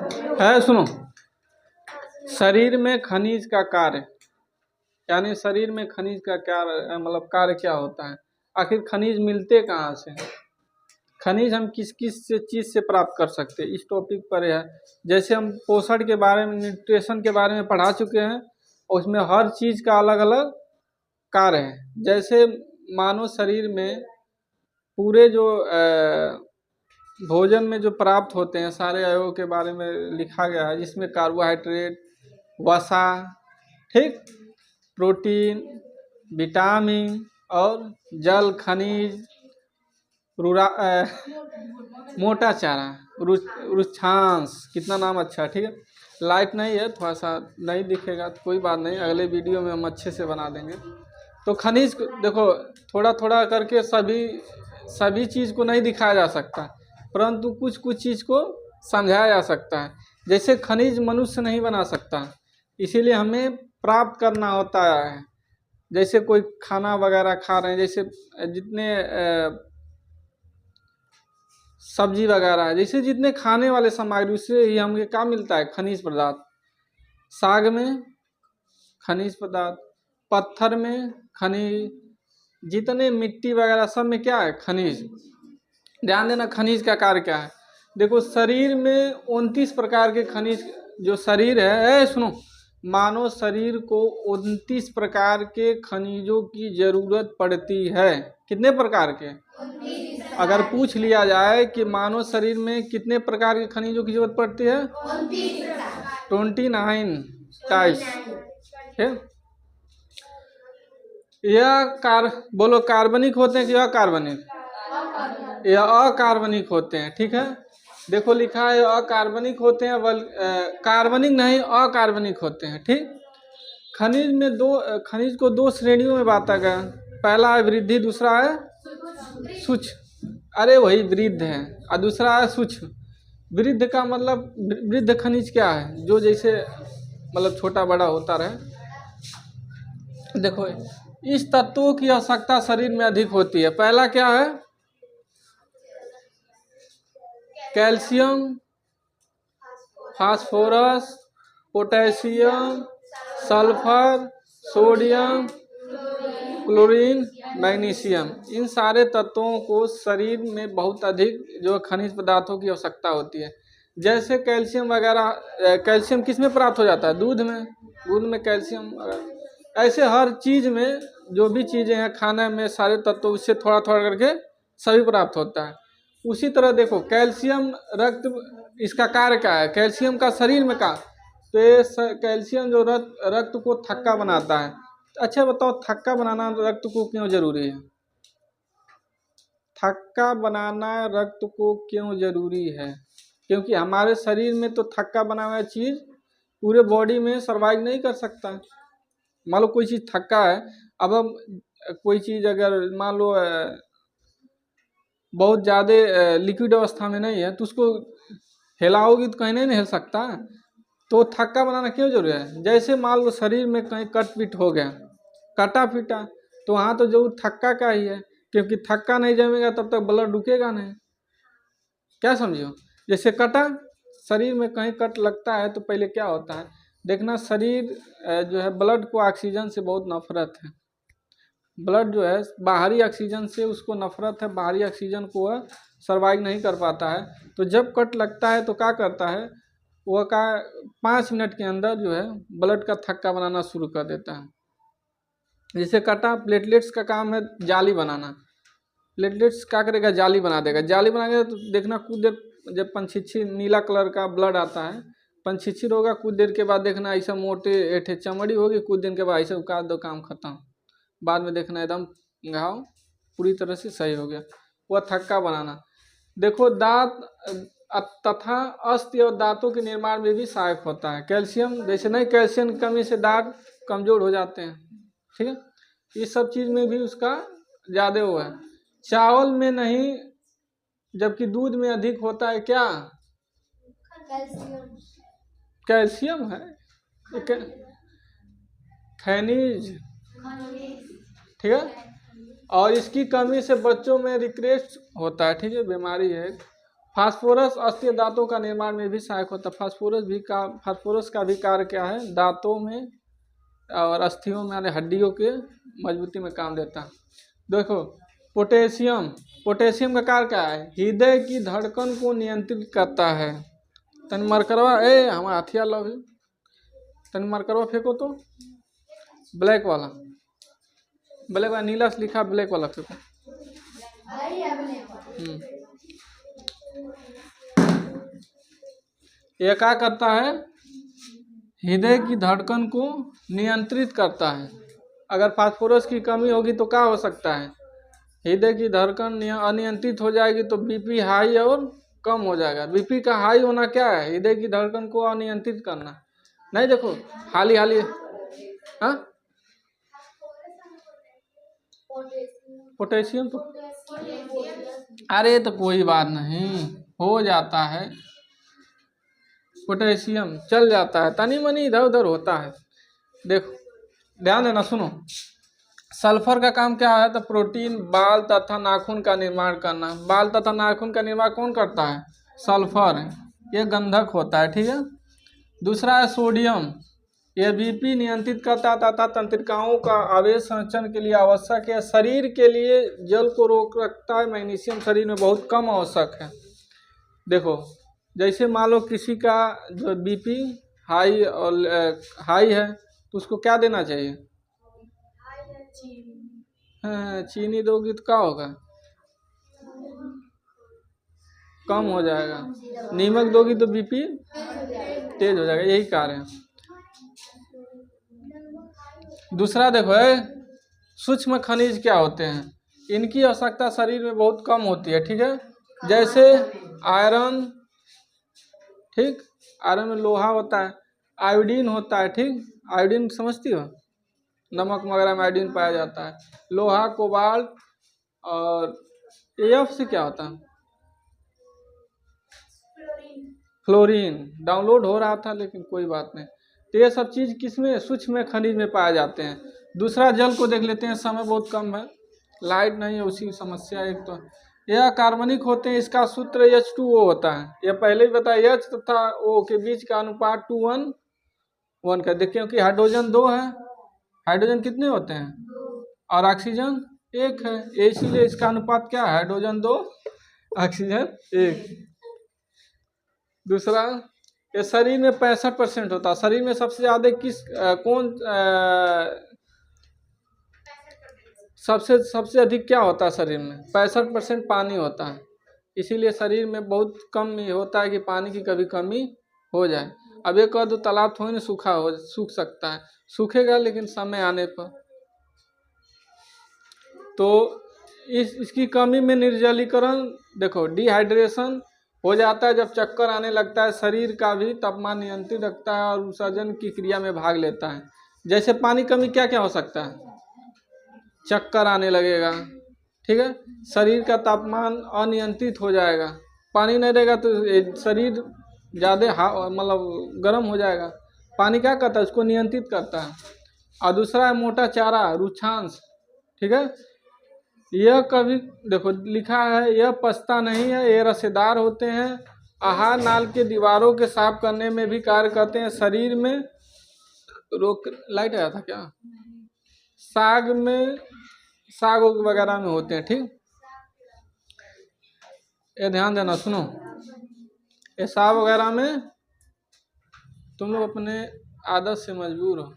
है। सुनो, शरीर में खनिज का कार्य, यानी शरीर में खनिज का क्या मतलब कार्य क्या होता है, आखिर खनिज मिलते कहाँ से, खनिज हम किस किस से चीज़ से प्राप्त कर सकते हैं, इस टॉपिक पर है। जैसे हम पोषण के बारे में, न्यूट्रिशन के बारे में पढ़ा चुके हैं, उसमें हर चीज़ का अलग अलग कार्य है। जैसे मानव शरीर में पूरे जो भोजन में जो प्राप्त होते हैं सारे अवयवों के बारे में लिखा गया है, जिसमें कार्बोहाइड्रेट, वसा, ठीक, प्रोटीन, विटामिन और जल, खनिज, मोटा चारा, रुक्षांश, कितना नाम अच्छा है, ठीक है। लाइट नहीं है, थोड़ा सा नहीं दिखेगा तो कोई बात नहीं, अगले वीडियो में हम अच्छे से बना देंगे। तो खनिज देखो, थोड़ा थोड़ा करके सभी चीज़ को नहीं दिखाया जा सकता, परंतु कुछ कुछ चीज़ को समझाया जा सकता है। जैसे खनिज मनुष्य नहीं बना सकता, इसीलिए हमें प्राप्त करना होता है। जैसे कोई खाना वगैरह खा रहे हैं, जैसे जितने सब्जी वगैरह है, जैसे जितने खाने वाले सामग्री, उससे ही हमें क्या मिलता है, खनिज पदार्थ। साग में खनिज पदार्थ, पत्थर में खनिज, जितने मिट्टी वगैरह सब में क्या है, खनिज। ध्यान देना खनिज का कार्य क्या है। देखो, शरीर में 29 प्रकार के खनिज, जो शरीर है, सुनो, मानव शरीर को 29 प्रकार के खनिजों की जरूरत पड़ती है। कितने प्रकार के? अगर पूछ लिया जाए कि मानव शरीर में कितने प्रकार के खनिजों की जरूरत पड़ती है, 29 टाइप्स है। बोलो, कार्बनिक होते हैं कि अकार्बनिक? यह अकार्बनिक होते हैं, ठीक है। देखो लिखा है अकार्बनिक होते हैं, कार्बनिक नहीं, अकार्बनिक होते हैं, ठीक। खनिज को दो श्रेणियों में बांटा गया। पहला है वृद्धि, दूसरा है सूक्ष्म। अरे वही वृद्ध है, और दूसरा है सूक्ष्म। वृद्ध का मतलब, वृद्ध खनिज क्या है, जो जैसे मतलब छोटा बड़ा होता रहे। देखो, इस तत्वों की आवश्यकता शरीर में अधिक होती है। पहला क्या है, calcium, phosphorus, potassium, sulphur, sodium, chlorine, magnesium. इन सारे तत्वों को शरीर में बहुत अधिक जो खनिज पदार्थों की आवश्यकता होती है। जैसे कैल्शियम वगैरह, कैल्शियम किस में प्राप्त हो जाता है, दूध में कैल्शियम। ऐसे हर चीज़ में जो भी चीज़ें हैं खाने में, सारे तत्व उससे थोड़ा थोड़ा करके सभी प्राप्त होता है। उसी तरह देखो, कैल्शियम रक्त, इसका कार्य क्या है, कैल्शियम का शरीर में का, तो ये कैल्शियम जो रक्त को थक्का बनाता है। अच्छा बताओ, थक्का बनाना रक्त को क्यों जरूरी है? थक्का बनाना रक्त को क्यों जरूरी है? क्योंकि हमारे शरीर में तो थक्का बना हुआ चीज़ पूरे बॉडी में सर्वाइव नहीं कर सकता। मान लो कोई चीज़ थक्का है, अब हम कोई चीज़ अगर मान लो बहुत ज़्यादा लिक्विड अवस्था में नहीं है, तो उसको हिलाओगी तो कहीं नहीं हिल सकता। तो थक्का बनाना क्यों जरूरी है? जैसे मान लो शरीर में कहीं कट पीट हो गया, कटा पीटा, तो वहाँ तो जरूर थक्का का ही है, क्योंकि थक्का नहीं जमेगा तब तक ब्लड रुकेगा नहीं। क्या समझो? जैसे कटा, शरीर में कहीं कट लगता है तो पहले क्या होता है, देखना, शरीर जो है ब्लड को ऑक्सीजन से बहुत नफरत है। ब्लड जो है बाहरी ऑक्सीजन से उसको नफरत है, बाहरी ऑक्सीजन को वह सर्वाइव नहीं कर पाता है। तो जब कट लगता है तो क्या करता है वह, का 5 मिनट के अंदर जो है ब्लड का थक्का बनाना शुरू कर देता है। जैसे कटा, प्लेटलेट्स का काम है जाली बनाना। प्लेटलेट्स क्या करेगा, जाली बना देगा। जाली बनाएगा तो देखना कुछ देर, जब पंछी नीला कलर का ब्लड आता है, पंछी होगा, कुछ देर के बाद देखना ऐसा मोटे एठे चमड़ी होगी, कुछ दिन के बाद ऐसा उकाड़ दो, काम खत्म। बाद में देखना एकदम घाव पूरी तरह से सही हो गया। वह थक्का बनाना। देखो, दांत तथा अस्थि और दांतों के निर्माण में भी सहायक होता है कैल्शियम। जैसे नहीं, कैल्शियम की कमी से दांत कमजोर हो जाते हैं, ठीक है। इस सब चीज़ में भी उसका ज़्यादा वो है। चावल में नहीं, जबकि दूध में अधिक होता है क्या, कैल्शियम है, खनिज, ठीक है। और इसकी कमी से बच्चों में रिक्रेट होता है, ठीक है, बीमारी है। फास्फोरस अस्थिर दांतों का निर्माण में भी सहायक होता है। फास्फोरस का भी कार्य क्या है, दांतों में और अस्थियों में यानी हड्डियों के मजबूती में काम देता है। देखो पोटेशियम का कार्य क्या है, हृदय की धड़कन को नियंत्रित करता है। तन मरकरवा हमारा हथियार लो भी, तन मरकरवा फेंको तो ब्लैक वाला नीला से लिखा, ब्लैक वाला फेंको। यह क्या करता है, हृदय की धड़कन को नियंत्रित करता है। अगर फास्फोरस की कमी होगी तो क्या हो सकता है, हृदय की धड़कन अनियंत्रित हो जाएगी तो बीपी हाई और कम हो जाएगा। बीपी का हाई होना क्या है, हृदय की धड़कन को अनियंत्रित करना। नहीं देखो हाली हाँ पोटेशियम तो अरे तो कोई बात नहीं, हो जाता है, पोटेशियम चल जाता है, तनी मनी इधर उधर होता है। देखो ध्यान देना, सुनो। सल्फर का काम क्या है, तो प्रोटीन, बाल तथा नाखून का निर्माण करना। बाल तथा नाखून का निर्माण कौन करता है, सल्फर। ये गंधक होता है, ठीक है। दूसरा है सोडियम, यह बीपी नियंत्रित करता है तथा तंत्रिकाओं का आवेश संचरण के लिए आवश्यक है। शरीर के लिए जल को रोक रखता है। मैग्नीशियम शरीर में बहुत कम आवश्यक है। देखो जैसे मान लो किसी का जो बीपी हाई है तो उसको क्या देना चाहिए, चीनी दोगी तो क्या होगा, कम हो जाएगा। नीमक दोगी तो बीपी तेज हो जाएगा, यही कार्य है। दूसरा देखो सूक्ष्म खनिज क्या होते हैं, इनकी आवश्यकता शरीर में बहुत कम होती है, ठीक है। जैसे आयरन, ठीक, आयरन में लोहा होता है, आयोडीन होता है, ठीक, आयोडीन समझती हो, नमक वगैरह में आयोडीन पाया जाता है। लोहा, कोबाल्ट और एफ से क्या होता है, फ्लोरीन। डाउनलोड हो रहा था लेकिन कोई बात नहीं। तो ये सब चीज़ किसमें, सूक्ष्म खनिज में पाए जाते हैं। दूसरा जल को देख लेते हैं, समय बहुत कम है, लाइट नहीं है, उसी समस्या। एक तो यह कार्बनिक होते हैं, इसका सूत्र H2O होता है। यह पहले ही बताया, H तथा O के बीच का अनुपात 2:1 का। देखिए क्योंकि हाइड्रोजन 2 है, हाइड्रोजन कितने होते हैं, और ऑक्सीजन 1 है, इसीलिए इसका अनुपात क्या है, हाइड्रोजन 2 ऑक्सीजन 1। दूसरा ये शरीर में 65% होता है। शरीर में सबसे ज़्यादा सबसे अधिक क्या होता है शरीर में, 65% पानी होता है। इसीलिए शरीर में बहुत कम ही होता है कि पानी की कभी कमी हो जाए। अब एक और दो तालाब थोड़ी ना सूख सकता है, सूखेगा लेकिन समय आने पर। तो इसकी कमी में निर्जलीकरण, देखो डिहाइड्रेशन हो जाता है जब चक्कर आने लगता है। शरीर का भी तापमान नियंत्रित रखता है और विसर्जन की क्रिया में भाग लेता है। जैसे पानी कमी क्या क्या हो सकता है, चक्कर आने लगेगा, ठीक है, शरीर का तापमान अनियंत्रित हो जाएगा। पानी नहीं रहेगा तो शरीर ज़्यादा मतलब गर्म हो जाएगा। पानी क्या करता है, उसको नियंत्रित करता है। और दूसरा है मोटा चारा, रुक्षांश, ठीक है। यह कभी देखो लिखा है, यह पचता नहीं है, ये रसेदार होते हैं। आहार नाल के दीवारों के साफ करने में भी कार्य करते हैं। शरीर में रोग, लाइट आया था क्या, साग वगैरह में होते हैं, ठीक। ये ध्यान देना, सुनो, ये साग वगैरह में तुम लोग अपने आदत से मजबूर हो।